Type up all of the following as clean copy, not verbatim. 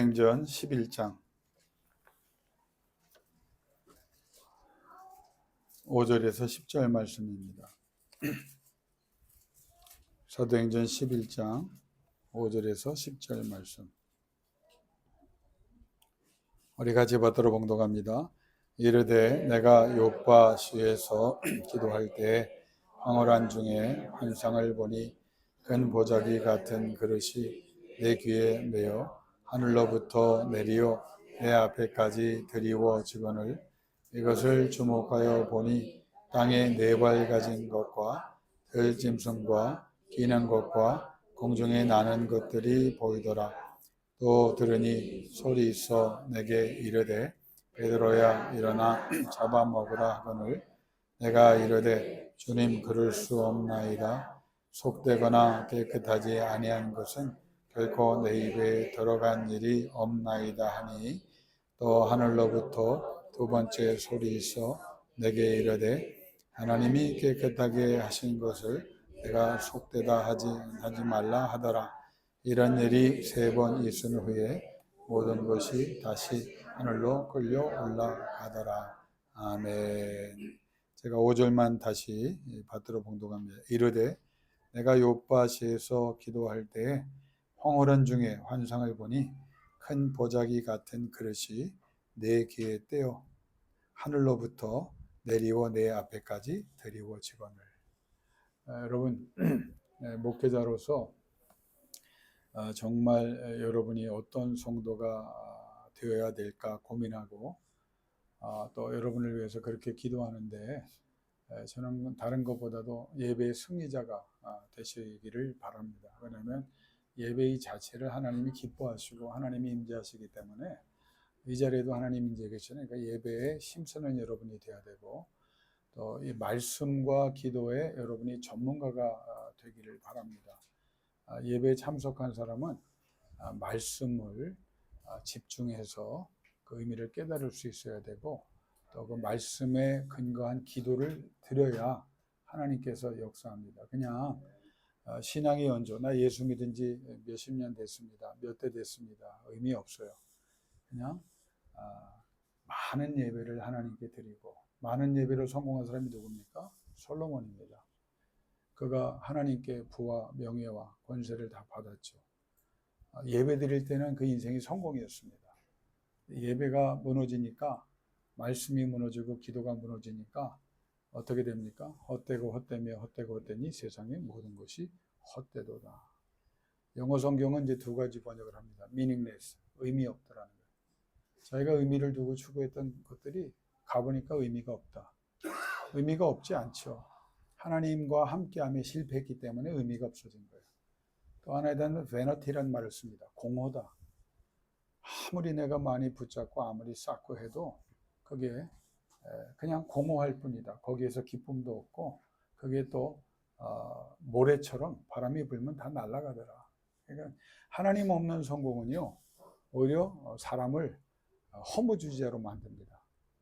사도행전 11장 5절에서 10절 말씀입니다. 사도행전 11장 5절에서 10절 말씀. 우리 같이 받들어 봉독합니다. 이르되 내가 요파 시에서 기도할 때 황홀한 중에 환상을 보니 큰 보자기 같은 그릇이 내 귀에 매어 하늘로부터 내리어 내 앞에까지 드리워지거늘 이것을 주목하여 보니 땅에 네 발 가진 것과 들짐승과 기는 것과 공중에 나는 것들이 보이더라. 또 들으니 소리 있어 내게 이르되 베드로야 일어나 잡아먹으라 하거늘 내가 이르되 주님 그럴 수 없나이다. 속되거나 깨끗하지 아니한 것은 결코 내 입에 들어간 일이 없나이다 하니 또 하늘로부터 두 번째 소리 있어 내게 이르되 하나님이 깨끗하게 하신 것을 내가 속되다 하지 말라 하더라. 이런 일이 세 번 있은 후에 모든 것이 다시 하늘로 끌려 올라가더라. 아멘. 제가 5절만 다시 받들어 봉독합니다. 이르되 내가 요빠시에서 기도할 때에 황홀한 중에 환상을 보니 큰 보자기 같은 그릇이 내 귀에 떼어 하늘로부터 내리워 내 앞에까지 드리워지거늘. 여러분 목회자로서 정말 여러분이 어떤 성도가 되어야 될까 고민하고 또 여러분을 위해서 그렇게 기도하는데 저는 다른 것보다도 예배의 승리자가 되시기를 바랍니다. 왜냐하면 예배의 자체를 하나님이 기뻐하시고 하나님이 임재하시기 때문에 이 자리에도 하나님 임재 계시잖아요. 그러니까 예배에 힘쓰는 여러분이 되어야 되고 또 이 말씀과 기도에 여러분이 전문가가 되기를 바랍니다. 예배에 참석한 사람은 말씀을 집중해서 그 의미를 깨달을 수 있어야 되고 또 그 말씀에 근거한 기도를 드려야 하나님께서 역사합니다. 그냥 신앙의 연조, 나 예수 믿은 지 몇십 년 됐습니다. 몇 대 됐습니다. 의미 없어요. 그냥 많은 예배를 하나님께 드리고 많은 예배를 성공한 사람이 누굽니까? 솔로몬입니다. 그가 하나님께 부와 명예와 권세를 다 받았죠. 예배 드릴 때는 그 인생이 성공이었습니다. 예배가 무너지니까 말씀이 무너지고 기도가 무너지니까 어떻게 됩니까? 헛되고 헛되며 헛되고 헛되니 세상의 모든 것이 헛되도다. 영어 성경은 이제 두 가지 번역을 합니다. meaningless, 의미 없다라는 거예요. 자기가 의미를 두고 추구했던 것들이 가보니까 의미가 없다. 의미가 없지 않죠. 하나님과 함께함에 실패했기 때문에 의미가 없어진 거예요. 또 하나에 대한 vanity라는 말을 씁니다. 공허다. 아무리 내가 많이 붙잡고 아무리 쌓고 해도 그게 그냥 공허할 뿐이다. 거기에서 기쁨도 없고 그게 또 모래처럼 바람이 불면 다 날아가더라. 그러니까 하나님 없는 성공은요 오히려 사람을 허무주의자로 만듭니다.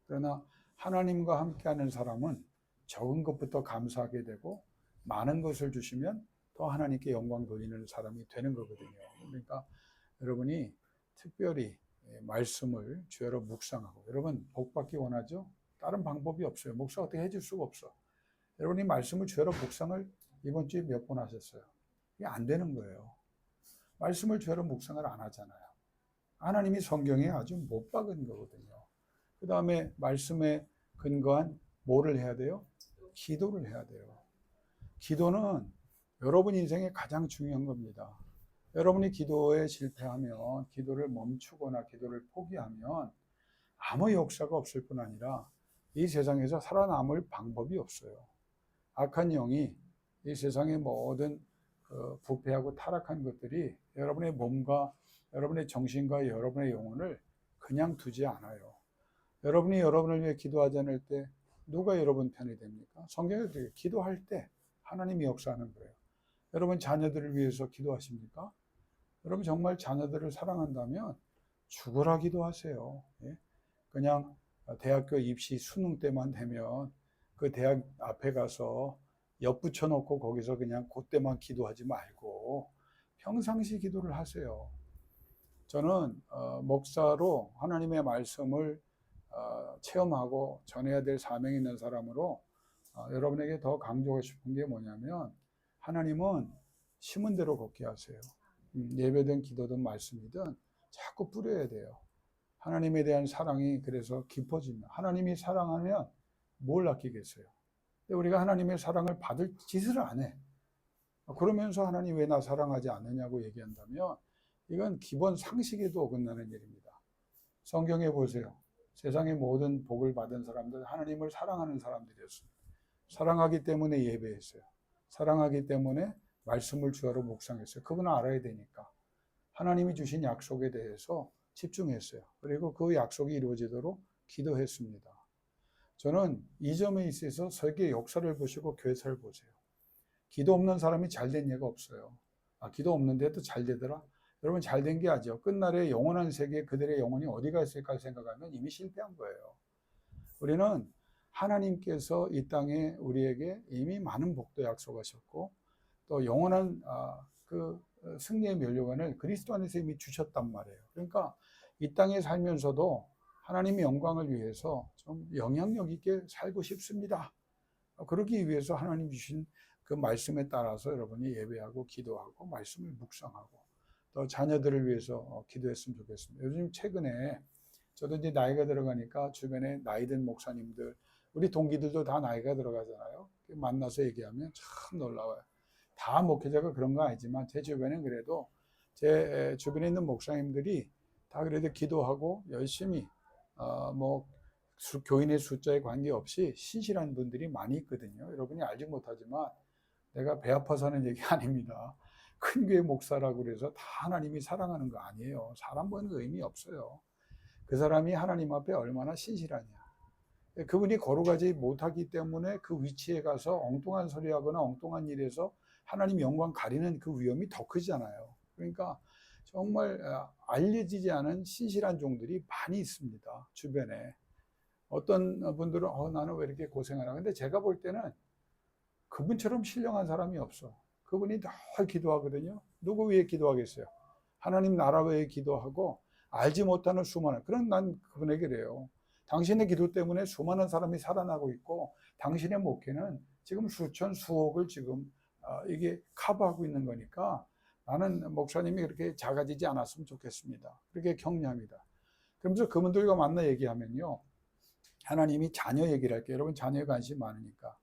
그러나 하나님과 함께하는 사람은 적은 것부터 감사하게 되고 많은 것을 주시면 또 하나님께 영광 돌리는 사람이 되는 거거든요. 그러니까 여러분이 특별히 말씀을 주야로 묵상하고 여러분 복받기 원하죠? 다른 방법이 없어요. 목사 어떻게 해줄 수가 없어. 여러분이 말씀을 주야로 묵상을 이번 주에 몇 번 하셨어요? 이게 안 되는 거예요. 말씀을 주야로 묵상을 안 하잖아요. 하나님이 성경에 아주 못 박은 거거든요. 그 다음에 말씀에 근거한 뭐를 해야 돼요? 기도를 해야 돼요. 기도는 여러분 인생에 가장 중요한 겁니다. 여러분이 기도에 실패하면 기도를 멈추거나 기도를 포기하면 아무 역사가 없을 뿐 아니라 이 세상에서 살아남을 방법이 없어요. 악한 영이 이 세상의 모든 부패하고 타락한 것들이 여러분의 몸과 여러분의 정신과 여러분의 영혼을 그냥 두지 않아요. 여러분이 여러분을 위해 기도하지 않을 때 누가 여러분 편이 됩니까? 성경에 기도할 때 하나님이 역사하는 거예요. 여러분 자녀들을 위해서 기도하십니까? 여러분 정말 자녀들을 사랑한다면 죽으라 기도하세요. 그냥 대학교 입시 수능 때만 되면 그 대학 앞에 가서 엿붙여 놓고 거기서 그냥 그때만 기도하지 말고 평상시 기도를 하세요. 저는 목사로 하나님의 말씀을 체험하고 전해야 될 사명이 있는 사람으로 여러분에게 더 강조하고 싶은 게 뭐냐면, 하나님은 심은 대로 걷게 하세요. 예배든 기도든 말씀이든 자꾸 뿌려야 돼요. 하나님에 대한 사랑이 그래서 깊어집니다. 하나님이 사랑하면 뭘 아끼겠어요? 근데 우리가 하나님의 사랑을 받을 짓을 안 해. 그러면서 하나님 왜 나 사랑하지 않느냐고 얘기한다면, 이건 기본 상식에도 어긋나는 일입니다. 성경에 보세요. 세상의 모든 복을 받은 사람들, 하나님을 사랑하는 사람들이었습니다. 사랑하기 때문에 예배했어요. 사랑하기 때문에 말씀을 주하러 묵상했어요. 그분은 알아야 되니까. 하나님이 주신 약속에 대해서 집중했어요. 그리고 그 약속이 이루어지도록 기도했습니다. 저는 이 점에 있어서 세계 역사를 보시고 교회사를 보세요. 기도 없는 사람이 잘 된 예가 없어요. 기도 없는데도 잘 되더라? 여러분, 잘 된 게 아니죠. 끝날에 영원한 세계에 그들의 영혼이 어디가 있을까 생각하면 이미 실패한 거예요. 우리는 하나님께서 이 땅에 우리에게 이미 많은 복도 약속하셨고, 또 영원한 그 승리의 면류관을 그리스도 안에서 이미 주셨단 말이에요. 그러니까 이 땅에 살면서도 하나님의 영광을 위해서 좀 영향력 있게 살고 싶습니다. 그러기 위해서 하나님 주신 그 말씀에 따라서 여러분이 예배하고 기도하고 말씀을 묵상하고 또 자녀들을 위해서 기도했으면 좋겠습니다. 요즘 최근에 저도 이제 나이가 들어가니까 주변에 나이 든 목사님들, 우리 동기들도 다 나이가 들어가잖아요. 만나서 얘기하면 참 놀라워요. 다 목회자가 그런 거 아니지만 제 주변엔 그래도 제 주변에 있는 목사님들이 다 그래도 기도하고 열심히 뭐 교인의 숫자에 관계없이 신실한 분들이 많이 있거든요. 여러분이 알지 못하지만 내가 배 아파서 하는 얘기 아닙니다. 큰 교회 목사라고 그래서 다 하나님이 사랑하는 거 아니에요. 사람 보는 거 의미 없어요. 그 사람이 하나님 앞에 얼마나 신실하냐. 그분이 거룩하지 못하기 때문에 그 위치에 가서 엉뚱한 소리 하거나 엉뚱한 일에서 하나님 영광 가리는 그 위험이 더 크잖아요. 그러니까 정말 알려지지 않은 신실한 종들이 많이 있습니다. 주변에. 어떤 분들은 나는 왜 이렇게 고생하나. 근데 제가 볼 때는 그분처럼 신령한 사람이 없어. 그분이 늘 기도하거든요. 누구 위해 기도하겠어요? 하나님 나라 위해 기도하고 알지 못하는 수많은, 그런 난 그분에게 그래요. 당신의 기도 때문에 수많은 사람이 살아나고 있고 당신의 목회는 지금 수천 수억을 지금 이게 커버하고 있는 거니까 나는 목사님이 그렇게 작아지지 않았으면 좋겠습니다. 그렇게 격려합니다. 그러면서 그분들과 만나 얘기하면요, 하나님이 자녀 얘기를 할게요. 여러분 자녀에 관심 많으니까.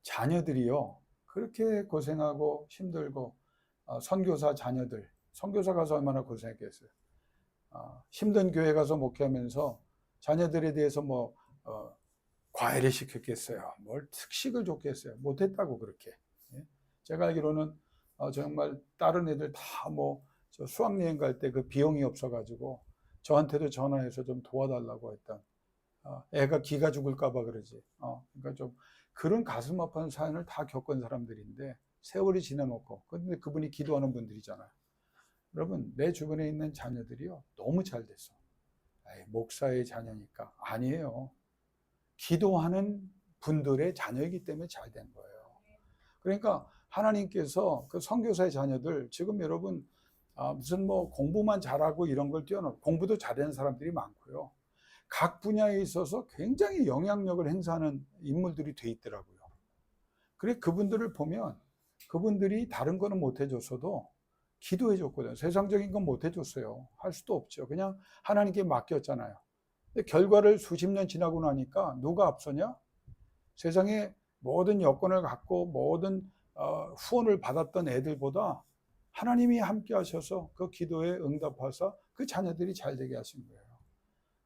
자녀들이요, 그렇게 고생하고 힘들고, 선교사 자녀들, 선교사 가서 얼마나 고생했겠어요. 힘든 교회 가서 목회하면서 자녀들에 대해서 과외를 시켰겠어요. 뭘 특식을 줬겠어요. 못했다고 그렇게. 제가 알기로는 정말 다른 애들 다 저 수학여행 갈 때 그 비용이 없어가지고 저한테도 전화해서 좀 도와달라고 했던, 애가 기가 죽을까봐 그러지. 그러니까 좀 그런 가슴 아픈 사연을 다 겪은 사람들인데 세월이 지나놓고, 근데 그분이 기도하는 분들이잖아요. 여러분, 내 주변에 있는 자녀들이요, 너무 잘 됐어. 목사의 자녀니까. 아니에요. 기도하는 분들의 자녀이기 때문에 잘 된 거예요. 그러니까 하나님께서 그 선교사의 자녀들, 지금 여러분 무슨 공부만 잘하고 이런 걸 뛰어넘어, 공부도 잘하는 사람들이 많고요. 각 분야에 있어서 굉장히 영향력을 행사하는 인물들이 돼 있더라고요. 그래, 그분들을 보면 그분들이 다른 거는 못 해줬어도 기도해 줬거든요. 세상적인 건 못 해줬어요. 할 수도 없죠. 그냥 하나님께 맡겼잖아요. 근데 결과를 수십 년 지나고 나니까 누가 앞서냐? 세상에 모든 여건을 갖고 모든 후원을 받았던 애들보다 하나님이 함께 하셔서 그 기도에 응답하사 그 자녀들이 잘 되게 하신 거예요.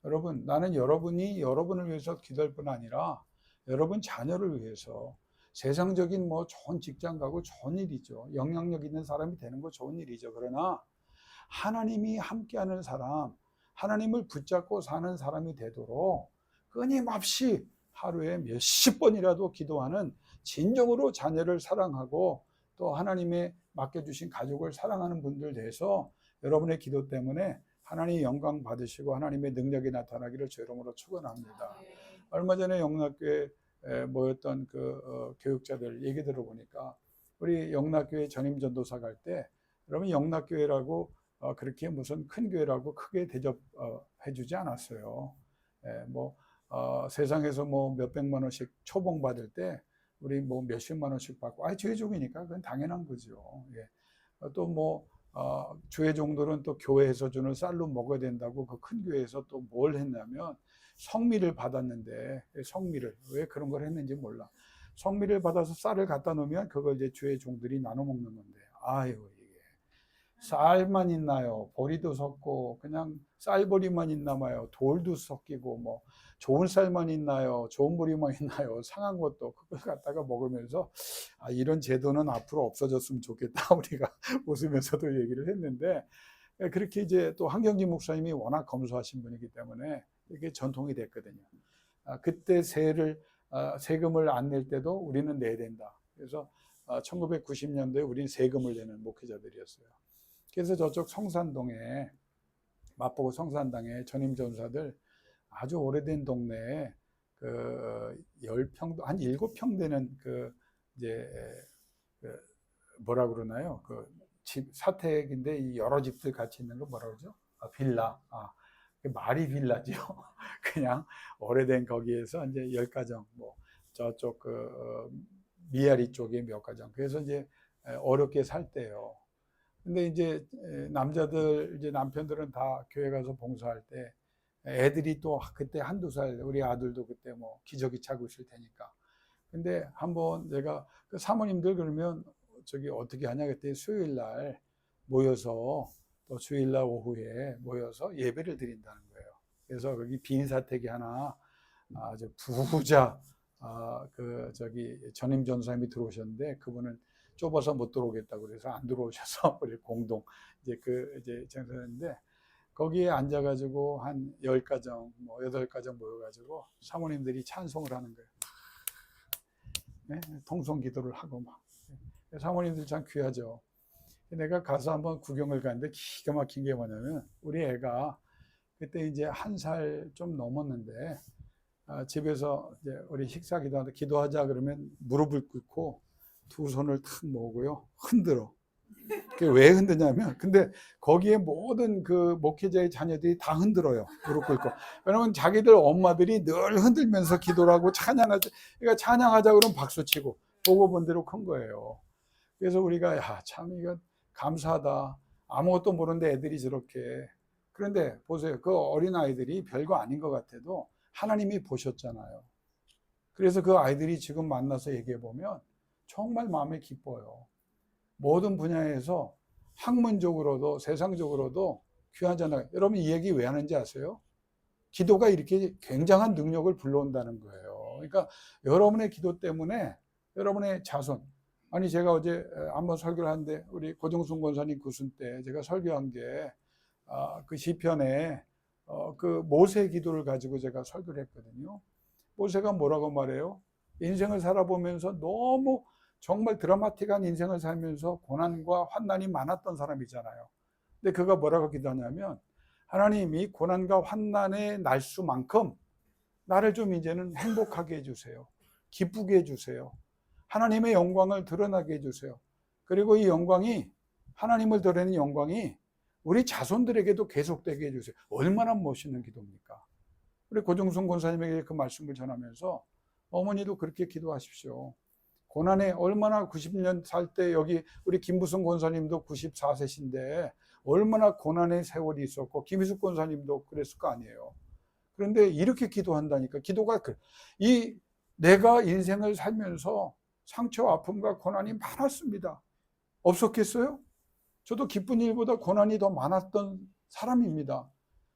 여러분, 나는 여러분이 여러분을 위해서 기도할 뿐 아니라 여러분 자녀를 위해서, 세상적인 좋은 직장 가고 좋은 일이죠. 영향력 있는 사람이 되는 거 좋은 일이죠. 그러나 하나님이 함께하는 사람, 하나님을 붙잡고 사는 사람이 되도록 끊임없이 하루에 몇십 번이라도 기도하는, 진정으로 자녀를 사랑하고 또 하나님의 맡겨주신 가족을 사랑하는 분들 돼서 여러분의 기도 때문에 하나님의 영광 받으시고 하나님의 능력이 나타나기를 주 이름으로 축원합니다. 얼마 전에 영락교회 모였던 교육자들 얘기 들어보니까, 우리 영락교회 전임 전도사 갈 때, 여러분 영락교회라고 그렇게 무슨 큰 교회라고 크게 대접해 주지 않았어요. 세상에서 뭐 몇백만 원씩 초봉 받을 때 우리 뭐 몇십만 원씩 받고, 주회종이니까 그건 당연한 거죠. 또 주회종들은 또 교회에서 주는 쌀로 먹어야 된다고 그 큰 교회에서 또 뭘 했냐면 성미를 받았는데, 성미를 왜 그런 걸 했는지 몰라. 성미를 받아서 쌀을 갖다 놓으면 그걸 이제 주회종들이 나눠 먹는 건데, 이게 쌀만 있나요? 보리도 섞고 그냥 쌀보리만 있나 봐요. 돌도 섞이고 뭐 좋은 쌀만 있나요? 좋은 보리만 있나요? 상한 것도 그걸 갖다가 먹으면서 이런 제도는 앞으로 없어졌으면 좋겠다 우리가 웃으면서도 얘기를 했는데, 그렇게 이제 또 한경진 목사님이 워낙 검소하신 분이기 때문에 이게 전통이 됐거든요. 그때 세금을 안 낼 때도 우리는 내야 된다. 그래서 1990년도에 우리는 세금을 내는 목회자들이었어요. 그래서 저쪽 성산동에, 마포구 성산당에 전임 전사들 아주 오래된 동네에 그 10평, 한 7평 되는 뭐라 그러나요? 그 집, 사택인데 여러 집들 같이 있는 거 뭐라 그러죠? 빌라. 말이 빌라죠. 그냥 오래된 거기에서 이제 10가정, 저쪽 미아리 쪽에 몇 가정. 그래서 이제 어렵게 살 때요. 근데 이제 남편들은 다 교회 가서 봉사할 때 애들이 또 그때 한두 살, 우리 아들도 그때 기저귀 차고 있을 테니까. 근데 한번 내가 그 사모님들 그러면 어떻게 하냐 그때 수요일 날 모여서, 또 주일 날 오후에 모여서 예배를 드린다는 거예요. 그래서 거기 빈 사택이 하나 아주 부자 전임 전사님이 들어오셨는데, 그분은 좁아서 못 들어오겠다고 그래서 안 들어오셔서 우리 공동 이제 전사인데, 거기에 앉아가지고 한 10가정, 8가정 모여가지고 사모님들이 찬송을 하는 거예요. 통성 기도를 하고 사모님들 참 귀하죠. 내가 가서 한번 구경을 갔는데 기가 막힌 게 뭐냐면, 우리 애가 그때 이제 1살 좀 넘었는데, 집에서 이제 우리 식사 기도하자 그러면 무릎을 꿇고 두 손을 탁 모으고요, 흔들어. 그게 왜 흔드냐면, 근데 거기에 모든 그 목회자의 자녀들이 다 흔들어요, 무릎 꿇고. 왜냐면 자기들 엄마들이 늘 흔들면서 기도를 하고 찬양하자, 그러니까 찬양하자 그러면 박수치고, 보고 본 대로 큰 거예요. 그래서 우리가 참 이거 감사하다. 아무것도 모르는데 애들이 저렇게. 그런데 보세요. 그 어린아이들이 별거 아닌 것 같아도 하나님이 보셨잖아요. 그래서 그 아이들이 지금 만나서 얘기해 보면 정말 마음에 기뻐요. 모든 분야에서 학문적으로도 세상적으로도 귀하잖아요. 여러분 이 얘기 왜 하는지 아세요? 기도가 이렇게 굉장한 능력을 불러온다는 거예요. 그러니까 여러분의 기도 때문에 여러분의 자손, 제가 어제 한번 설교를 하는데, 우리 고정순 권사님 구순 때 제가 설교한 게 그 시편에 그 모세 기도를 가지고 제가 설교를 했거든요. 모세가 뭐라고 말해요? 인생을 살아보면서 너무 정말 드라마틱한 인생을 살면서 고난과 환난이 많았던 사람이잖아요. 근데 그가 뭐라고 기도하냐면, 하나님이 고난과 환난의 날수만큼 나를 좀 이제는 행복하게 해주세요. 기쁘게 해주세요. 하나님의 영광을 드러나게 해주세요. 그리고 이 영광이, 하나님을 드러내는 영광이 우리 자손들에게도 계속되게 해주세요. 얼마나 멋있는 기도입니까? 우리 고정순 권사님에게 그 말씀을 전하면서 어머니도 그렇게 기도하십시오. 고난에 얼마나 90년 살 때, 여기 우리 김부승 권사님도 94세신데 얼마나 고난의 세월이 있었고, 김희숙 권사님도 그랬을 거 아니에요. 그런데 이렇게 기도한다니까. 기도가 내가 인생을 살면서 상처와 아픔과 고난이 많았습니다. 없었겠어요? 저도 기쁜 일보다 고난이 더 많았던 사람입니다.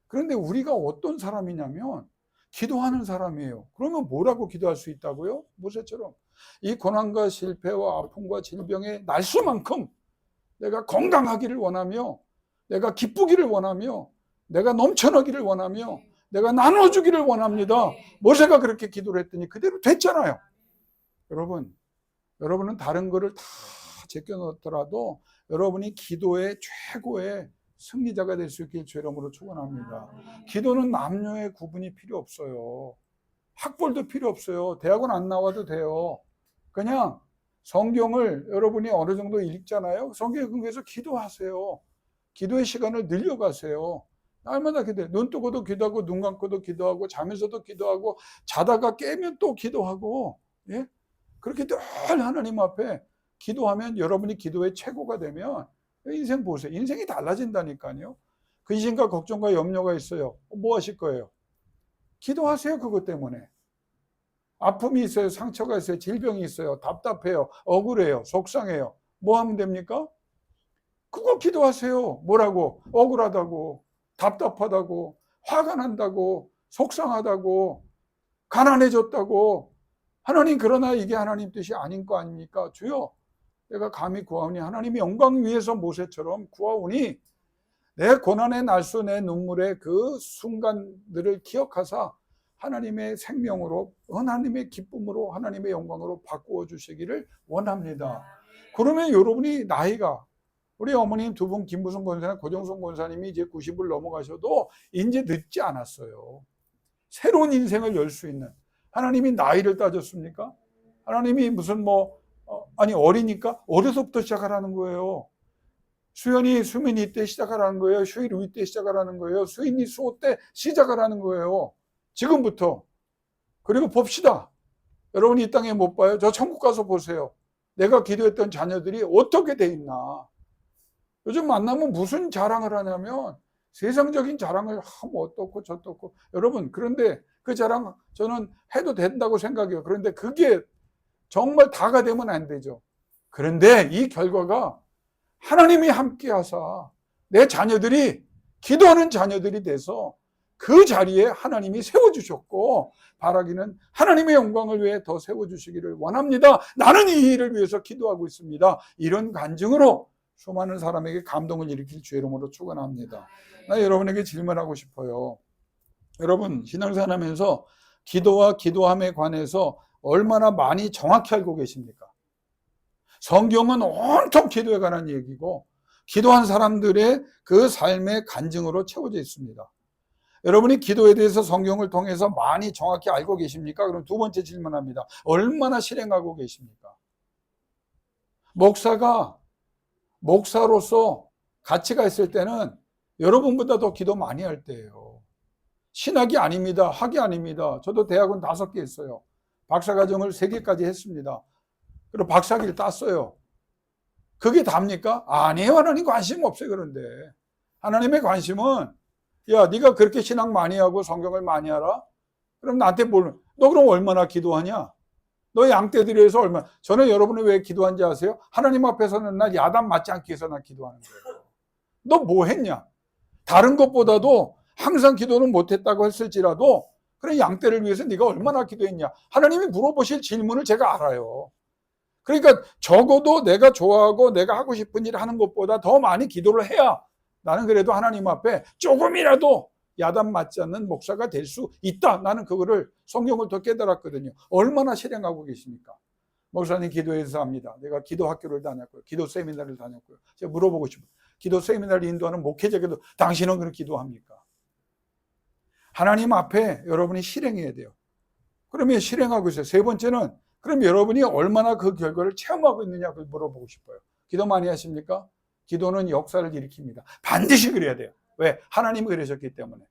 그런데 우리가 어떤 사람이냐면 기도하는 사람이에요. 그러면 뭐라고 기도할 수 있다고요? 모세처럼 이 고난과 실패와 아픔과 질병의 날수만큼 내가 건강하기를 원하며, 내가 기쁘기를 원하며, 내가 넘쳐나기를 원하며, 내가 나눠주기를 원합니다. 모세가 그렇게 기도를 했더니 그대로 됐잖아요. 여러분은 다른 거를 다 제껴놓더라도 여러분이 기도의 최고의 승리자가 될 수 있길 주 이름으로 축원합니다. 기도는 남녀의 구분이 필요 없어요. 학벌도 필요 없어요. 대학원 안 나와도 돼요. 그냥 성경을 여러분이 어느 정도 읽잖아요. 성경에 근거해서 기도하세요. 기도의 시간을 늘려가세요. 날마다 기도해. 눈 뜨고도 기도하고 눈 감고도 기도하고 자면서도 기도하고 자다가 깨면 또 기도하고, 예? 그렇게 늘 하나님 앞에 기도하면 여러분이 기도의 최고가 되면 인생 보세요. 인생이 달라진다니까요. 근심과 걱정과 염려가 있어요. 뭐 하실 거예요? 기도하세요. 그것 때문에. 아픔이 있어요. 상처가 있어요. 질병이 있어요. 답답해요. 억울해요. 속상해요. 뭐 하면 됩니까? 그거 기도하세요. 뭐라고? 억울하다고, 답답하다고, 화가 난다고, 속상하다고, 가난해졌다고. 하나님, 그러나 이게 하나님 뜻이 아닌 거 아닙니까? 주여, 내가 감히 구하오니, 하나님의 영광 위에서 모세처럼 구하오니 내 고난의 날수, 내 눈물의 그 순간들을 기억하사 하나님의 생명으로, 하나님의 기쁨으로, 하나님의 영광으로 바꾸어 주시기를 원합니다. 그러면 여러분이 나이가, 우리 어머님 두 분, 김부선 권사님, 고정선 권사님이 이제 90을 넘어가셔도 이제 늦지 않았어요. 새로운 인생을 열 수 있는. 하나님이 나이를 따졌습니까? 하나님이 무슨 아니 어리니까 어려서부터 시작하라는 거예요. 수연이 수민이 때 시작하라는 거예요. 휴일 우이 때 시작하라는 거예요. 수인이 수호 때 시작하라는 거예요. 지금부터. 그리고 봅시다. 여러분이 이 땅에 못 봐요. 저 천국 가서 보세요. 내가 기도했던 자녀들이 어떻게 돼 있나. 요즘 만나면 무슨 자랑을 하냐면 세상적인 자랑을 하면 어떻고 저떻고. 여러분, 그런데 그 자랑 저는 해도 된다고 생각해요. 그런데 그게 정말 다가 되면 안 되죠. 그런데 이 결과가 하나님이 함께 하사 내 자녀들이 기도하는 자녀들이 돼서 그 자리에 하나님이 세워주셨고, 바라기는 하나님의 영광을 위해 더 세워주시기를 원합니다. 나는 이 일을 위해서 기도하고 있습니다. 이런 간증으로 수많은 사람에게 감동을 일으킬 주의 이름으로 축원합니다. 나 여러분에게 질문하고 싶어요. 여러분, 신앙생활하면서 기도와 기도함에 관해서 얼마나 많이 정확히 알고 계십니까? 성경은 온통 기도에 관한 얘기고 기도한 사람들의 그 삶의 간증으로 채워져 있습니다. 여러분이 기도에 대해서 성경을 통해서 많이 정확히 알고 계십니까? 그럼 두 번째 질문합니다. 얼마나 실행하고 계십니까? 목사가 목사로서 가치가 있을 때는 여러분보다 더 기도 많이 할 때예요. 신학이 아닙니다. 학이 아닙니다. 저도 대학은 5개 했어요. 박사과정을 3개까지 했습니다. 그리고 박사학위를 땄어요. 그게 답니까? 아니에요. 하나님 관심 없어요. 그런데 하나님의 관심은, 야, 네가 그렇게 신앙 많이 하고 성경을 많이 알아? 그럼 나한테 너 그럼 얼마나 기도하냐? 너 양떼들이에서 얼마나. 저는 여러분이 왜 기도한지 아세요? 하나님 앞에서는 나 야단 맞지 않기 위해서 나 기도하는 거예요. 너 뭐 했냐? 다른 것보다도 항상 기도는 못했다고 했을지라도 그래, 양떼를 위해서 네가 얼마나 기도했냐? 하나님이 물어보실 질문을 제가 알아요. 그러니까 적어도 내가 좋아하고 내가 하고 싶은 일을 하는 것보다 더 많이 기도를 해야 나는 그래도 하나님 앞에 조금이라도 야단 맞지 않는 목사가 될 수 있다. 나는 그거를 성경을 더 깨달았거든요. 얼마나 실행하고 계십니까? 목사님 기도해서 합니다. 내가 기도 학교를 다녔고요. 기도 세미나를 다녔고요. 제가 물어보고 싶어요. 기도 세미나를 인도하는 목회자에게도 당신은 그렇게 기도합니까? 하나님 앞에 여러분이 실행해야 돼요. 그러면 실행하고 있어요. 세 번째는 그럼 여러분이 얼마나 그 결과를 체험하고 있느냐 그걸 물어보고 싶어요. 기도 많이 하십니까? 기도는 역사를 일으킵니다. 반드시 그래야 돼요. 왜? 하나님이 그러셨기 때문에.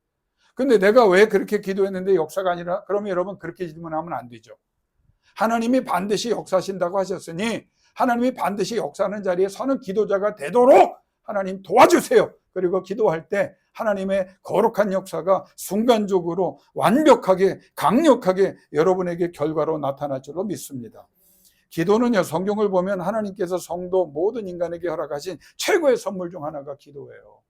근데 내가 왜 그렇게 기도했는데 역사가 아니라? 그러면 여러분 그렇게 질문하면 안 되죠. 하나님이 반드시 역사하신다고 하셨으니 하나님이 반드시 역사하는 자리에 서는 기도자가 되도록 하나님 도와주세요. 그리고 기도할 때 하나님의 거룩한 역사가 순간적으로 완벽하게 강력하게 여러분에게 결과로 나타날 줄로 믿습니다. 기도는요, 성경을 보면 하나님께서 성도 모든 인간에게 허락하신 최고의 선물 중 하나가 기도예요.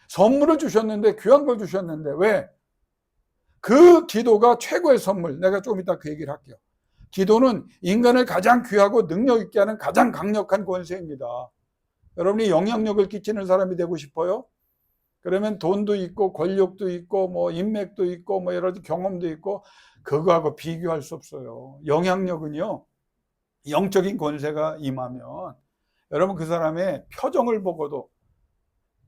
선물을 주셨는데, 귀한 걸 주셨는데, 왜? 그 기도가 최고의 선물. 내가 조금 이따 그 얘기를 할게요. 기도는 인간을 가장 귀하고 능력 있게 하는 가장 강력한 권세입니다. 여러분이 영향력을 끼치는 사람이 되고 싶어요? 그러면 돈도 있고 권력도 있고 뭐 인맥도 있고 뭐 여러 가지 경험도 있고 그거하고 비교할 수 없어요. 영향력은요, 영적인 권세가 임하면 여러분 그 사람의 표정을 보고도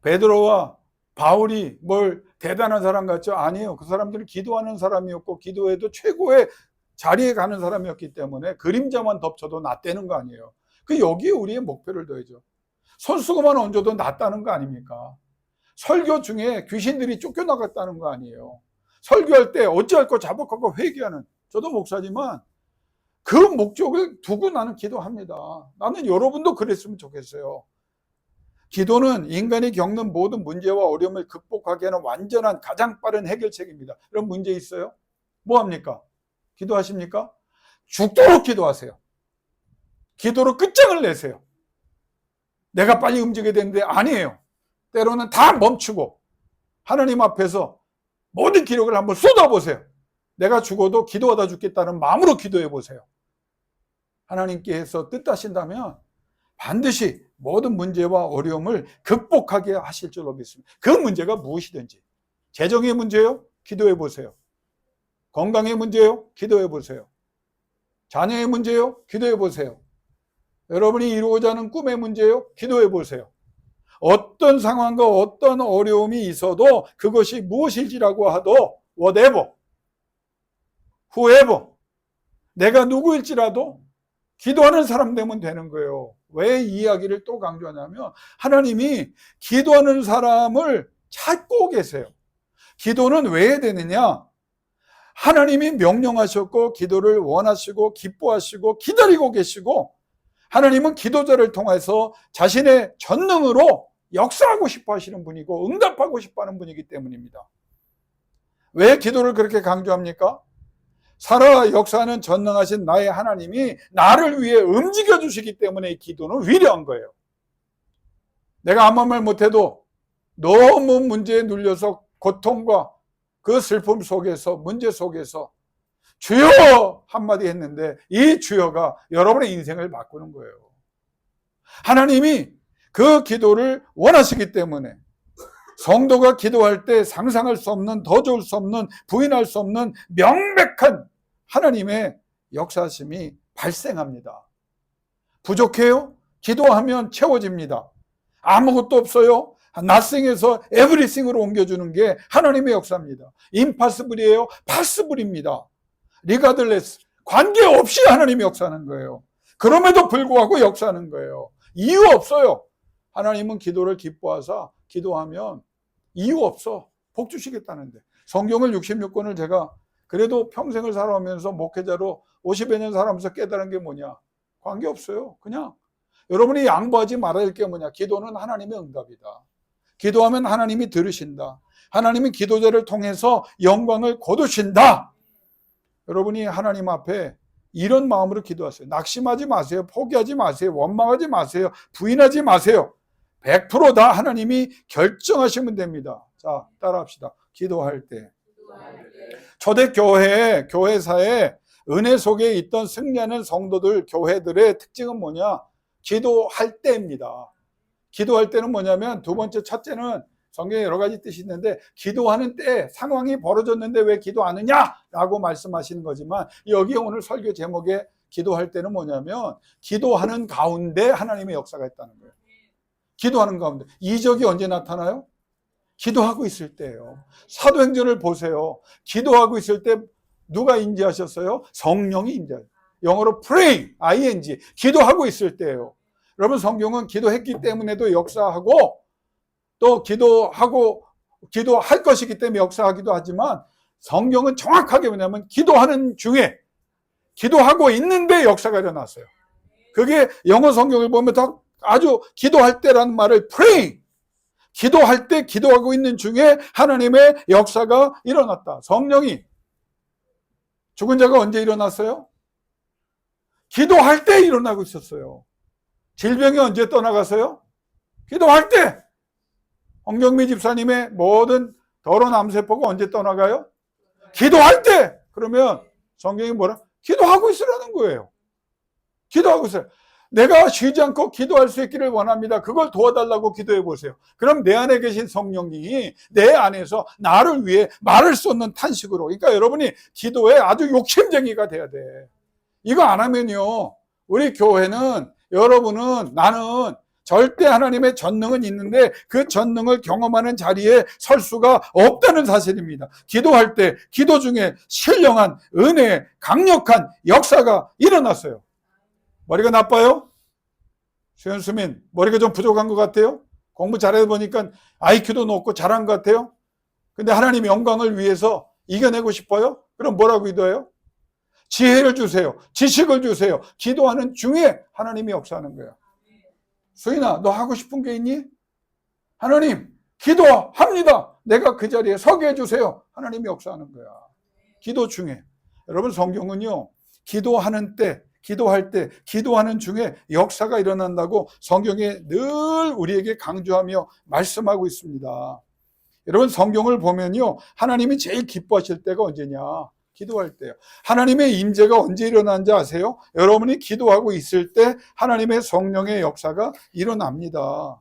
베드로와 바울이 뭘 대단한 사람 같죠? 아니에요. 그 사람들은 기도하는 사람이었고 기도에도 최고의 자리에 가는 사람이었기 때문에 그림자만 덮쳐도 낫다는 거 아니에요. 그 여기에 우리의 목표를 둬야죠. 손수건만 얹어도 낫다는 거 아닙니까? 설교 중에 귀신들이 쫓겨나갔다는 거 아니에요. 설교할 때 어찌할 거 자복하고 회개하는, 저도 목사지만 그 목적을 두고 나는 기도합니다. 나는 여러분도 그랬으면 좋겠어요. 기도는 인간이 겪는 모든 문제와 어려움을 극복하게 하는 완전한 가장 빠른 해결책입니다. 그런 문제 있어요? 뭐 합니까? 기도하십니까? 죽도록 기도하세요. 기도로 끝장을 내세요. 내가 빨리 움직여야 되는데 아니에요. 때로는 다 멈추고 하나님 앞에서 모든 기력을 한번 쏟아보세요. 내가 죽어도 기도하다 죽겠다는 마음으로 기도해 보세요. 하나님께서 뜻하신다면 반드시 모든 문제와 어려움을 극복하게 하실 줄로 믿습니다. 그 문제가 무엇이든지, 재정의 문제요? 기도해 보세요. 건강의 문제요? 기도해 보세요. 자녀의 문제요? 기도해 보세요. 여러분이 이루고자 하는 꿈의 문제요? 기도해 보세요. 어떤 상황과 어떤 어려움이 있어도 그것이 무엇일지라고 하도 whatever, whoever, 내가 누구일지라도 기도하는 사람 되면 되는 거예요. 왜 이 이야기를 또 강조하냐면 하나님이 기도하는 사람을 찾고 계세요. 기도는 왜 해야 되느냐? 하나님이 명령하셨고 기도를 원하시고 기뻐하시고 기다리고 계시고, 하나님은 기도자를 통해서 자신의 전능으로 역사하고 싶어 하시는 분이고 응답하고 싶어 하는 분이기 때문입니다. 왜 기도를 그렇게 강조합니까? 살아 역사하는 전능하신 나의 하나님이 나를 위해 움직여 주시기 때문에 기도는 위대한 거예요. 내가 아무 말 못해도 너무 문제에 눌려서 고통과 그 슬픔 속에서, 문제 속에서 주여 한마디 했는데 이 주여가 여러분의 인생을 바꾸는 거예요. 하나님이 그 기도를 원하시기 때문에 성도가 기도할 때 상상할 수 없는, 더 좋을 수 없는, 부인할 수 없는 명백한 하나님의 역사심이 발생합니다. 부족해요? 기도하면 채워집니다. 아무것도 없어요? nothing에서 everything으로 옮겨주는 게 하나님의 역사입니다. impossible이에요? possible입니다. regardless, 관계없이 하나님이 역사하는 거예요. 그럼에도 불구하고 역사하는 거예요. 이유 없어요. 하나님은 기도를 기뻐하사 기도하면 이유 없어. 복 주시겠다는데. 성경을 66권을 제가 그래도 평생을 살아오면서 목회자로 50여 년 살아오면서 깨달은 게 뭐냐? 관계없어요. 그냥 여러분이 양보하지 말아야 할 게 뭐냐? 기도는 하나님의 응답이다. 기도하면 하나님이 들으신다. 하나님은 기도자를 통해서 영광을 거두신다. 여러분이 하나님 앞에 이런 마음으로 기도하세요. 낙심하지 마세요. 포기하지 마세요. 원망하지 마세요. 부인하지 마세요. 100% 다 하나님이 결정하시면 됩니다. 자, 따라합시다. 기도할 때. 초대교회, 교회사에 은혜 속에 있던 승리하는 성도들, 교회들의 특징은 뭐냐? 기도할 때입니다. 기도할 때는 뭐냐면 두 번째, 첫째는 성경에 여러 가지 뜻이 있는데 기도하는 때, 상황이 벌어졌는데 왜 기도하느냐? 라고 말씀하시는 거지만 여기 오늘 설교 제목에 기도할 때는 뭐냐면 기도하는 가운데 하나님의 역사가 있다는 거예요. 기도하는 가운데. 이적이 언제 나타나요? 기도하고 있을 때예요. 사도행전을 보세요. 기도하고 있을 때 누가 인지하셨어요? 성령이 인지하죠. 영어로 pray, ing, 기도하고 있을 때예요. 여러분, 성경은 기도했기 때문에도 역사하고 또 기도할 것이기 때문에 역사하기도 하지만 성경은 정확하게 뭐냐면 기도하는 중에, 기도하고 있는데 역사가 일어났어요. 그게 영어 성경을 보면 더 아주 기도할 때라는 말을 pray, 기도할 때, 기도하고 있는 중에 하나님의 역사가 일어났다. 성령이, 죽은 자가 언제 일어났어요? 기도할 때 일어나고 있었어요. 질병이 언제 떠나갔어요? 기도할 때. 홍경미 집사님의 모든 더러운 암세포가 언제 떠나가요? 기도할 때. 그러면 성경이 뭐라? 기도하고 있으라는 거예요. 기도하고 있어요. 내가 쉬지 않고 기도할 수 있기를 원합니다. 그걸 도와달라고 기도해 보세요. 그럼 내 안에 계신 성령이 내 안에서 나를 위해 말을 쏟는 탄식으로. 그러니까 여러분이 기도에 아주 욕심쟁이가 돼야 돼. 이거 안 하면요, 우리 교회는, 여러분은, 나는 절대 하나님의 전능은 있는데 그 전능을 경험하는 자리에 설 수가 없다는 사실입니다. 기도할 때, 기도 중에 신령한 은혜의 강력한 역사가 일어났어요. 머리가 나빠요? 수현수민, 머리가 좀 부족한 것 같아요? 공부 잘해 보니까 IQ도 높고 잘한 것 같아요? 근데 하나님 영광을 위해서 이겨내고 싶어요? 그럼 뭐라고 기도해요? 지혜를 주세요. 지식을 주세요. 기도하는 중에 하나님이 역사하는 거야. 수인아, 너 하고 싶은 게 있니? 하나님, 기도합니다. 내가 그 자리에 서게 해주세요. 하나님이 역사하는 거야. 기도 중에. 여러분, 성경은요, 기도하는 때, 기도할 때, 기도하는 중에 역사가 일어난다고 성경에 늘 우리에게 강조하며 말씀하고 있습니다. 여러분, 성경을 보면요, 하나님이 제일 기뻐하실 때가 언제냐? 기도할 때요. 하나님의 임재가 언제 일어나는지 아세요? 여러분이 기도하고 있을 때 하나님의 성령의 역사가 일어납니다.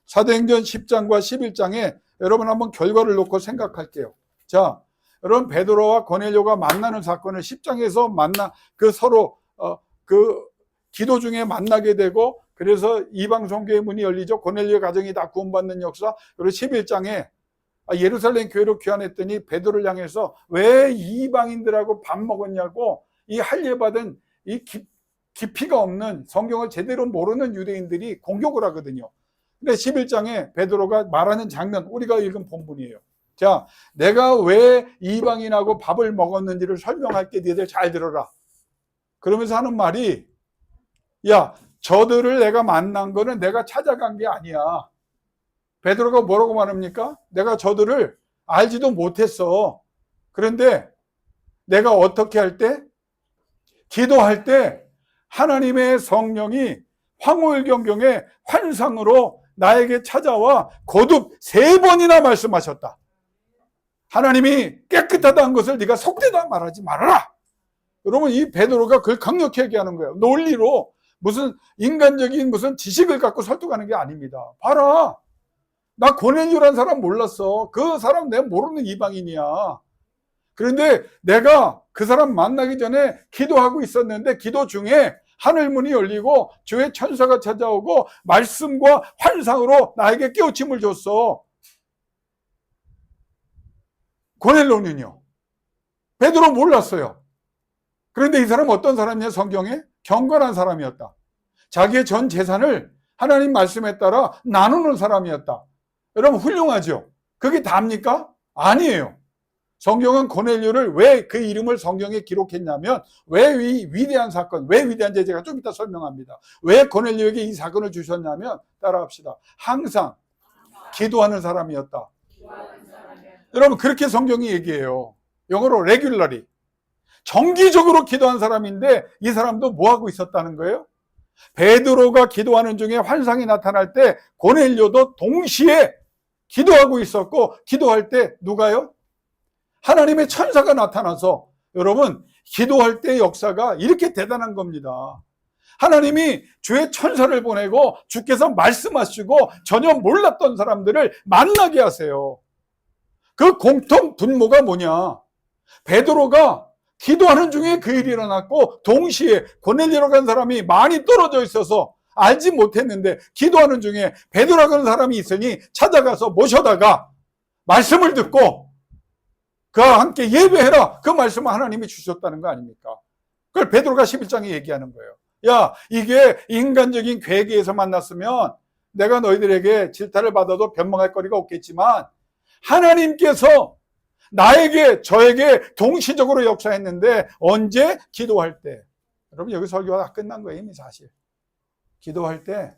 사도행전 10장과 11장에 여러분 한번 결과를 놓고 생각할게요. 자, 여러분, 베드로와 고넬료가 만나는 사건을 10장에서 서로 기도 중에 만나게 되고, 그래서 이방 종교의 문이 열리죠. 고넬료의 가정이 다 구원받는 역사. 그리고 11장에 예루살렘 교회로 귀환했더니 베드로를 향해서 왜 이방인들하고 밥 먹었냐고, 이 할례받은 이 깊이가 없는, 성경을 제대로 모르는 유대인들이 공격을 하거든요. 근데 11장에 베드로가 말하는 장면, 우리가 읽은 본문이에요. 자, 내가 왜 이방인하고 밥을 먹었는지를 설명할게. 니들 잘 들어라. 그러면서 하는 말이, 야, 저들을 내가 만난 거는 내가 찾아간 게 아니야. 베드로가 뭐라고 말합니까? 내가 저들을 알지도 못했어. 그런데 내가 어떻게 할 때? 기도할 때 하나님의 성령이 황홀경경의 환상으로 나에게 찾아와 거듭 3번이나 말씀하셨다. 하나님이 깨끗하다는 것을 네가 속되다 말하지 말아라. 여러분, 이 베드로가 그걸 강력히 얘기하는 거예요. 논리로 무슨 인간적인 무슨 지식을 갖고 설득하는 게 아닙니다. 봐라, 나 고넬료라는 사람 몰랐어. 그 사람 내가 모르는 이방인이야. 그런데 내가 그 사람 만나기 전에 기도하고 있었는데 기도 중에 하늘문이 열리고 주의 천사가 찾아오고 말씀과 환상으로 나에게 깨우침을 줬어. 고넬료는요, 베드로 몰랐어요. 그런데 이 사람은 어떤 사람이냐? 성경에 경건한 사람이었다. 자기의 전 재산을 하나님 말씀에 따라 나누는 사람이었다. 여러분, 훌륭하죠? 그게 다입니까? 아니에요. 성경은 고넬료를 왜 그 이름을 성경에 기록했냐면, 왜 위대한 사건, 왜 위대한지 제가 좀 이따 설명합니다. 왜 고넬료에게 이 사건을 주셨냐면, 따라합시다. 항상 기도하는 사람이었다. 여러분, 그렇게 성경이 얘기해요. 영어로 regularly. 정기적으로 기도한 사람인데 이 사람도 뭐하고 있었다는 거예요? 베드로가 기도하는 중에 환상이 나타날 때 고넬료도 동시에 기도하고 있었고, 기도할 때 누가요? 하나님의 천사가 나타나서, 여러분, 기도할 때 역사가 이렇게 대단한 겁니다. 하나님이 주의 천사를 보내고 주께서 말씀하시고 전혀 몰랐던 사람들을 만나게 하세요. 그 공통 분모가 뭐냐? 베드로가 기도하는 중에 그 일이 일어났고, 동시에 고넬료라고 하는 사람이 많이 떨어져 있어서 알지 못했는데 기도하는 중에 베드로라고 하는 사람이 있으니 찾아가서 모셔다가 말씀을 듣고 그와 함께 예배해라. 그 말씀을 하나님이 주셨다는 거 아닙니까? 그걸 베드로가 11장에 얘기하는 거예요. 야, 이게 인간적인 괴계에서 만났으면 내가 너희들에게 질타를 받아도 변명할 거리가 없겠지만, 하나님께서 나에게, 저에게 동시적으로 역사했는데, 언제? 기도할 때. 여러분, 여기 설교가 다 끝난 거예요, 이미 사실. 기도할 때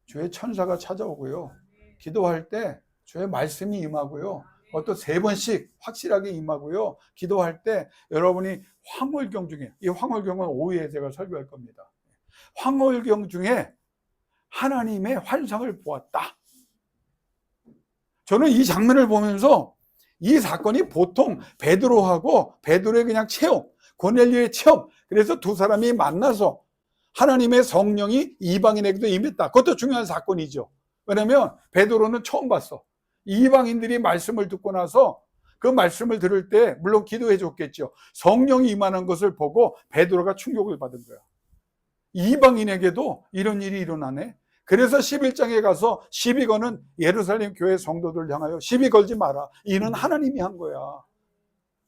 주의 천사가 찾아오고요. 기도할 때 주의 말씀이 임하고요. 또 3번씩 확실하게 임하고요. 기도할 때 여러분이 황홀경 중에, 이 황홀경은 오후에 제가 설교할 겁니다. 황홀경 중에 하나님의 환상을 보았다. 저는 이 장면을 보면서 이 사건이 보통 베드로의 그냥 체험, 고넬료의 체험, 그래서 두 사람이 만나서 하나님의 성령이 이방인에게도 임했다. 그것도 중요한 사건이죠. 왜냐하면 베드로는 처음 봤어. 이방인들이 말씀을 듣고 나서 그 말씀을 들을 때 물론 기도해 줬겠죠. 성령이 임하는 것을 보고 베드로가 충격을 받은 거야. 이방인에게도 이런 일이 일어나네. 그래서 11장에 가서 시비 거는 예루살렘 교회 성도들 향하여 시비 걸지 마라. 이는 하나님이 한 거야.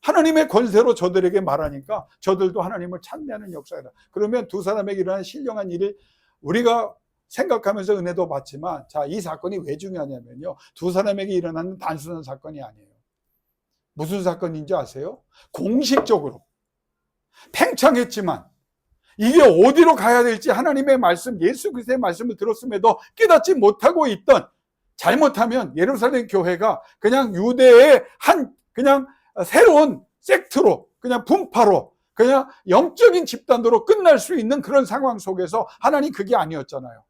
하나님의 권세로 저들에게 말하니까 저들도 하나님을 찬미하는 역사이다. 그러면 두 사람에게 일어난 신령한 일을 우리가 생각하면서 은혜도 받지만, 자, 이 사건이 왜 중요하냐면요, 두 사람에게 일어나는 단순한 사건이 아니에요. 무슨 사건인지 아세요? 공식적으로 팽창했지만 이게 어디로 가야 될지 하나님의 말씀, 예수 그리스도의 말씀을 들었음에도 깨닫지 못하고 있던, 잘못하면 예루살렘 교회가 그냥 유대의 그냥 새로운 섹트로, 그냥 분파로, 그냥 영적인 집단으로 끝날 수 있는 그런 상황 속에서 하나님 그게 아니었잖아요.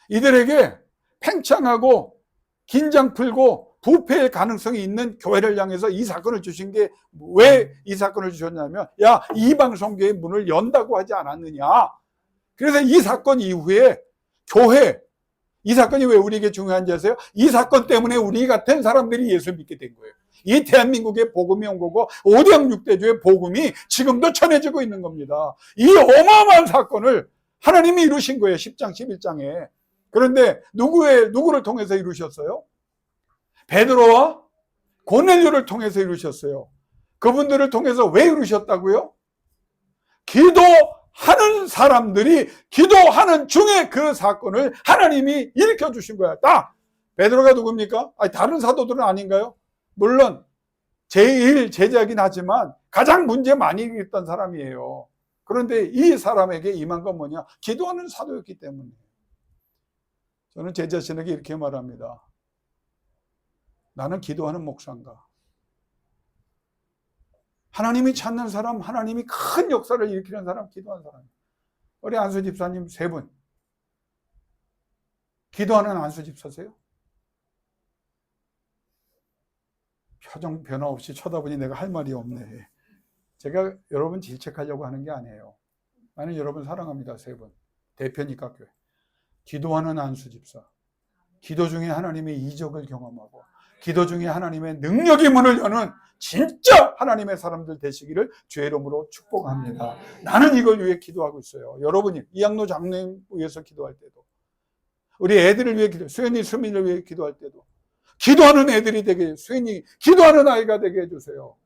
이들에게 팽창하고 긴장 풀고 부패의 가능성이 있는 교회를 향해서 이 사건을 주신 게, 왜 이 사건을 주셨냐면, 야, 이방 성교의 문을 연다고 하지 않았느냐. 그래서 이 사건 이후에 교회, 이 사건이 왜 우리에게 중요한지 아세요? 이 사건 때문에 우리 같은 사람들이 예수 믿게 된 거예요. 이 대한민국에 복음이 온 거고 5대 6대주의 복음이 지금도 전해지고 있는 겁니다. 이 어마어마한 사건을 하나님이 이루신 거예요. 10장 11장에. 그런데 누구를 통해서 이루셨어요? 베드로와 고넬료를 통해서 이루셨어요. 그분들을 통해서 왜 이루셨다고요? 기도하는 사람들이 기도하는 중에 그 사건을 하나님이 일으켜 주신 거야. 베드로가 누굽니까? 아니, 다른 사도들은 아닌가요? 물론 제일 제자긴 하지만 가장 문제 많이 일으켰던 사람이에요. 그런데 이 사람에게 임한 건 뭐냐? 기도하는 사도였기 때문에. 저는 제 자신에게 이렇게 말합니다. 나는 기도하는 목사인가? 하나님이 찾는 사람, 하나님이 큰 역사를 일으키는 사람, 기도하는 사람. 우리 안수 집사님 3분. 기도하는 안수 집사세요? 표정 변화 없이 쳐다보니 내가 할 말이 없네. 제가 여러분 질책하려고 하는 게 아니에요. 나는 여러분 사랑합니다. 3분. 대표니까 교회. 기도하는 안수 집사. 기도 중에 하나님의 이적을 경험하고, 기도 중에 하나님의 능력의 문을 여는 진짜 하나님의 사람들 되시기를 주의 이름으로 축복합니다. 나는 이걸 위해 기도하고 있어요. 여러분이 이양로 장로님 위해서 기도할 때도, 우리 애들을 위해 수현이, 수민을 위해 기도할 때도, 기도하는 애들이 되게, 수현이 기도하는 아이가 되게 해주세요.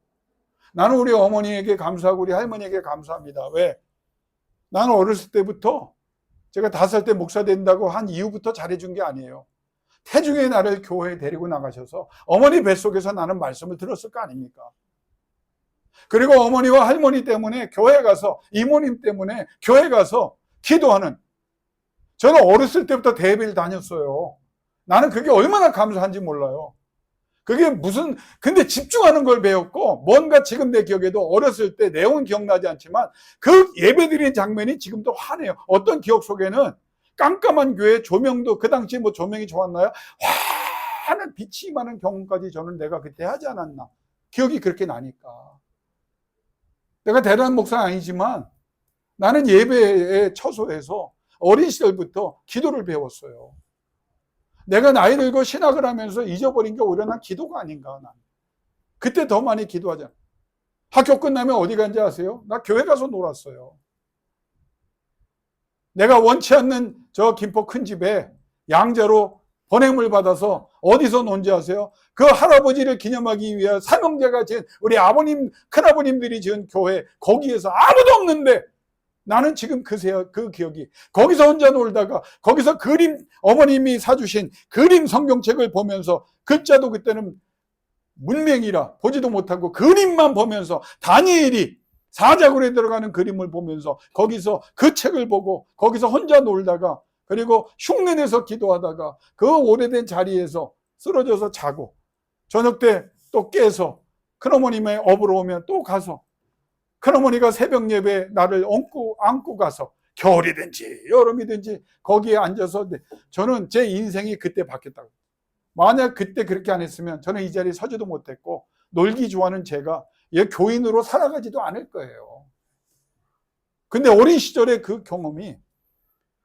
나는 우리 어머니에게 감사하고 우리 할머니에게 감사합니다. 왜? 나는 어렸을 때부터, 제가 5살 때 목사 된다고 한 이후부터 잘해준 게 아니에요. 태중의 나를 교회에 데리고 나가셔서 어머니 뱃속에서 나는 말씀을 들었을 거 아닙니까? 그리고 어머니와 할머니 때문에 교회 가서, 이모님 때문에 교회 가서 기도하는, 저는 어렸을 때부터 대회를 다녔어요. 나는 그게 얼마나 감사한지 몰라요. 그게 근데 집중하는 걸 배웠고, 뭔가 지금 내 기억에도 어렸을 때 내용은 기억나지 않지만 그 예배드리는 장면이 지금도 환해요. 어떤 기억 속에는 깜깜한 교회, 조명도 그 당시에 뭐 조명이 좋았나요? 환한 빛이 많은 경험까지 저는 내가 그때 하지 않았나. 기억이 그렇게 나니까. 내가 대단한 목사는 아니지만 나는 예배에 처소해서 어린 시절부터 기도를 배웠어요. 내가 나이 들고 신학을 하면서 잊어버린 게 오히려 난 기도가 아닌가. 난 그때 더 많이 기도하잖아. 학교 끝나면 어디 간지 아세요? 나 교회 가서 놀았어요. 내가 원치 않는 저 김포 큰 집에 양자로 번행을 받아서 어디서 논지 아세요? 그 할아버지를 기념하기 위해 삼형제가 지은, 우리 아버님, 큰아버님들이 지은 교회, 거기에서 아무도 없는데 나는 지금 그 기억이, 거기서 혼자 놀다가 거기서 어머님이 사주신 그림 성경책을 보면서, 글자도 그때는 문맹이라 보지도 못하고 그림만 보면서 다니엘이 사자굴에 들어가는 그림을 보면서 거기서 그 책을 보고 거기서 혼자 놀다가, 그리고 흉내내서 기도하다가 그 오래된 자리에서 쓰러져서 자고, 저녁 때 또 깨서 큰어머님의 업으로 오면 또 가서 큰어머니가 새벽 예배에 나를 안고 가서 겨울이든지 여름이든지 거기에 앉아서, 저는 제 인생이 그때 바뀌었다고. 만약 그때 그렇게 안 했으면 저는 이 자리에 서지도 못했고, 놀기 좋아하는 제가 교인으로 살아가지도 않을 거예요. 근데 어린 시절의 그 경험이,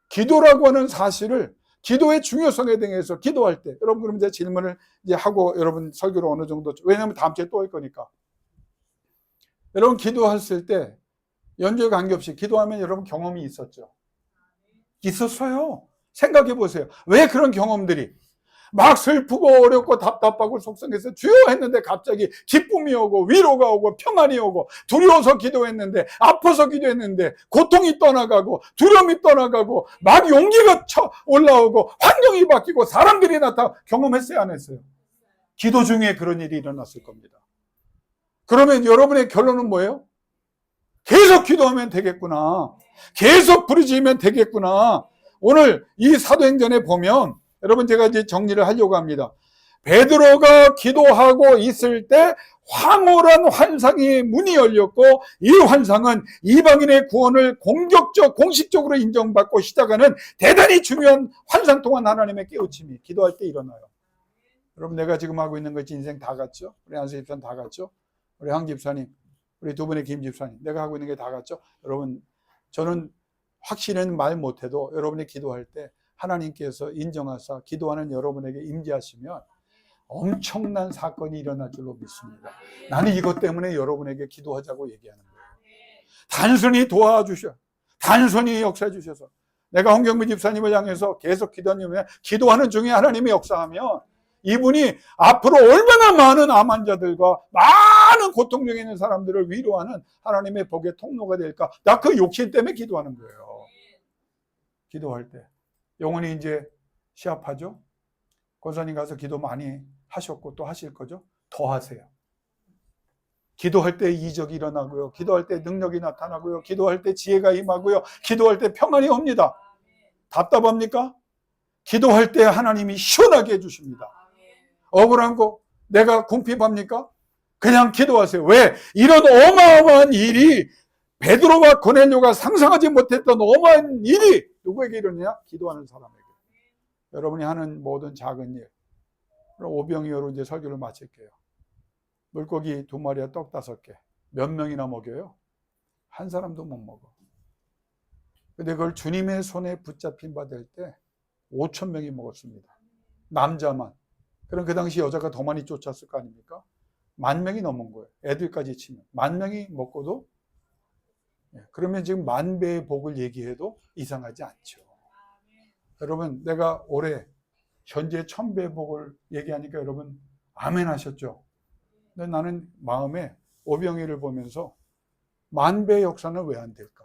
기도라고 하는 사실을, 기도의 중요성에 대해서 기도할 때, 여러분 그럼 이제 질문을 이제 하고 여러분 설교를 어느 정도, 왜냐하면 다음 주에 또 할 거니까. 여러분 기도했을 때 연주에 관계없이 기도하면 여러분 경험이 있었죠? 있었어요. 생각해 보세요. 왜 그런 경험들이? 막 슬프고 어렵고 답답하고 속상해서 주여 했는데 갑자기 기쁨이 오고 위로가 오고 평안이 오고, 두려워서 기도했는데, 아파서 기도했는데 고통이 떠나가고 두려움이 떠나가고 막 용기가 올라오고 환경이 바뀌고 사람들이 나타나. 경험했어요, 안 했어요? 기도 중에 그런 일이 일어났을 겁니다. 그러면 여러분의 결론은 뭐예요? 계속 기도하면 되겠구나, 계속 부르짖으면 되겠구나. 오늘 이 사도행전에 보면, 여러분 제가 이제 정리를 하려고 합니다. 베드로가 기도하고 있을 때 황홀한 환상이 문이 열렸고, 이 환상은 이방인의 구원을 공식적으로 인정받고 시작하는 대단히 중요한 환상 통한 하나님의 깨우침이 기도할 때 일어나요. 여러분, 내가 지금 하고 있는 것이 인생 다 같죠? 우리 한수 집사님 다 같죠? 우리 황 집사님, 우리 두 분의 김 집사님, 내가 하고 있는 게 다 같죠? 여러분, 저는 확실히는 말 못해도 여러분이 기도할 때 하나님께서 인정하사 기도하는 여러분에게 임재하시면 엄청난 사건이 일어날 줄로 믿습니다. 나는 이것 때문에 여러분에게 기도하자고 얘기하는 거예요. 단순히 도와주셔, 단순히 역사해 주셔서, 내가 홍경민 집사님을 향해서 계속 기도하는 중에 하나님이 역사하면 이분이 앞으로 얼마나 많은 암 환자들과 많은 고통 중에 있는 사람들을 위로하는 하나님의 복의 통로가 될까. 나 그 욕심 때문에 기도하는 거예요. 기도할 때 영혼이 이제 시합하죠. 권사님 가서 기도 많이 하셨고 또 하실 거죠. 더 하세요. 기도할 때 이적이 일어나고요, 기도할 때 능력이 나타나고요, 기도할 때 지혜가 임하고요, 기도할 때 평안이 옵니다. 답답합니까? 기도할 때 하나님이 시원하게 해주십니다. 억울한 거 내가 궁핍합니까? 그냥 기도하세요. 왜? 이런 어마어마한 일이, 베드로와 고넬료가 상상하지 못했던 어마어마한 일이 누구에게 일어나냐? 기도하는 사람에게. 여러분이 하는 모든 작은 일, 오병이어로 이제 설교를 마칠게요. 물고기 2마리와 떡 5개, 몇 명이나 먹여요? 한 사람도 못 먹어. 근데 그걸 주님의 손에 붙잡힌 바 될 때 5,000명이 먹었습니다. 남자만. 그럼 그 당시 여자가 더 많이 쫓았을 거 아닙니까? 10,000명이 넘은 거예요. 애들까지 치면 10,000명이 먹고도. 그러면 지금 10,000배의 복을 얘기해도 이상하지 않죠. 여러분, 내가 올해 현재 1,000배의 복을 얘기하니까 여러분 아멘 하셨죠? 근데 나는 마음에 오병이를 보면서 10,000배의 역사는 왜 안 될까?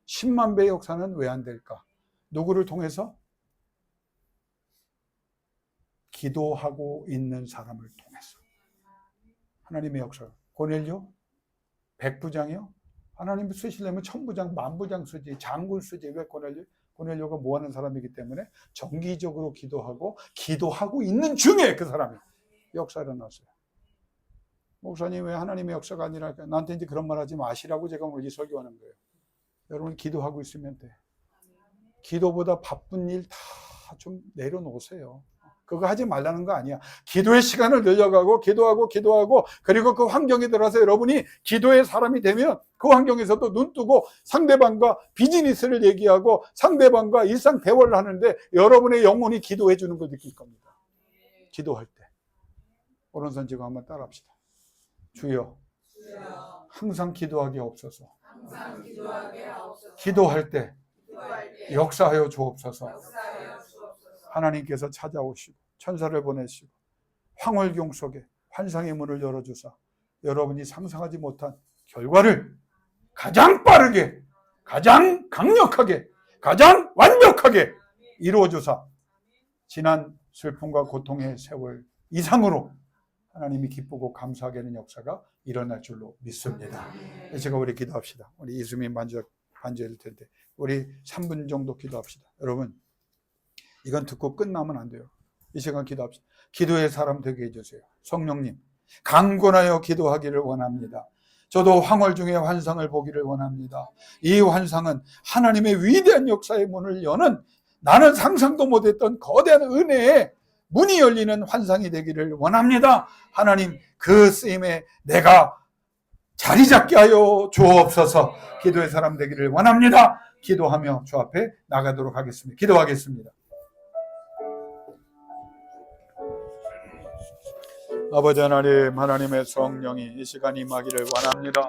10만 배의 역사는 왜 안 될까? 누구를 통해서? 기도하고 있는 사람을 통해서. 하나님의 역사. 고넬료? 100부장이요? 하나님 쓰시려면 1000부장, 10,000부장 쓰지, 장군 쓰지. 왜 고넬료? 고넬료가 뭐 하는 사람이기 때문에 정기적으로 기도하고 있는 중에 그 사람이 역사가 일어났어요. 목사님, 왜 하나님의 역사가 아니라, 나한테 이제 그런 말 하지 마시라고 제가 오늘 이 설교하는 거예요. 여러분, 기도하고 있으면 돼. 기도보다 바쁜 일 다 좀 내려놓으세요. 그거 하지 말라는 거 아니야. 기도의 시간을 늘려가고 기도하고 그리고 그 환경에 들어서 여러분이 기도의 사람이 되면 그 환경에서도 눈 뜨고 상대방과 비즈니스를 얘기하고 상대방과 일상 대화를 하는데 여러분의 영혼이 기도해 주는 걸 느낄 겁니다. 기도할 때 오른손 쥐고 한번 따라합시다. 주여, 항상 기도하게 없어서. 기도할 때 역사하여 주옵소서. 하나님께서 찾아오시고 천사를 보내시고 황홀경 속에 환상의 문을 열어주사 여러분이 상상하지 못한 결과를 가장 빠르게, 가장 강력하게, 가장 완벽하게 이루어주사 지난 슬픔과 고통의 세월 이상으로 하나님이 기쁘고 감사하게 하는 역사가 일어날 줄로 믿습니다. 제가 우리 기도합시다. 우리 이수민 반주일 텐데 우리 3분 정도 기도합시다. 여러분, 이건 듣고 끝나면 안 돼요. 이 시간 기도합시다. 기도의 사람 되게 해주세요. 성령님, 강권하여 기도하기를 원합니다. 저도 황홀 중에 환상을 보기를 원합니다. 이 환상은 하나님의 위대한 역사의 문을 여는, 나는 상상도 못했던 거대한 은혜의 문이 열리는 환상이 되기를 원합니다. 하나님, 그 쓰임에 내가 자리 잡게 하여 주옵소서. 기도의 사람 되기를 원합니다. 기도하며 주 앞에 나가도록 하겠습니다. 기도하겠습니다. 아버지 하나님, 하나님의 성령이 이 시간 임하기를 원합니다.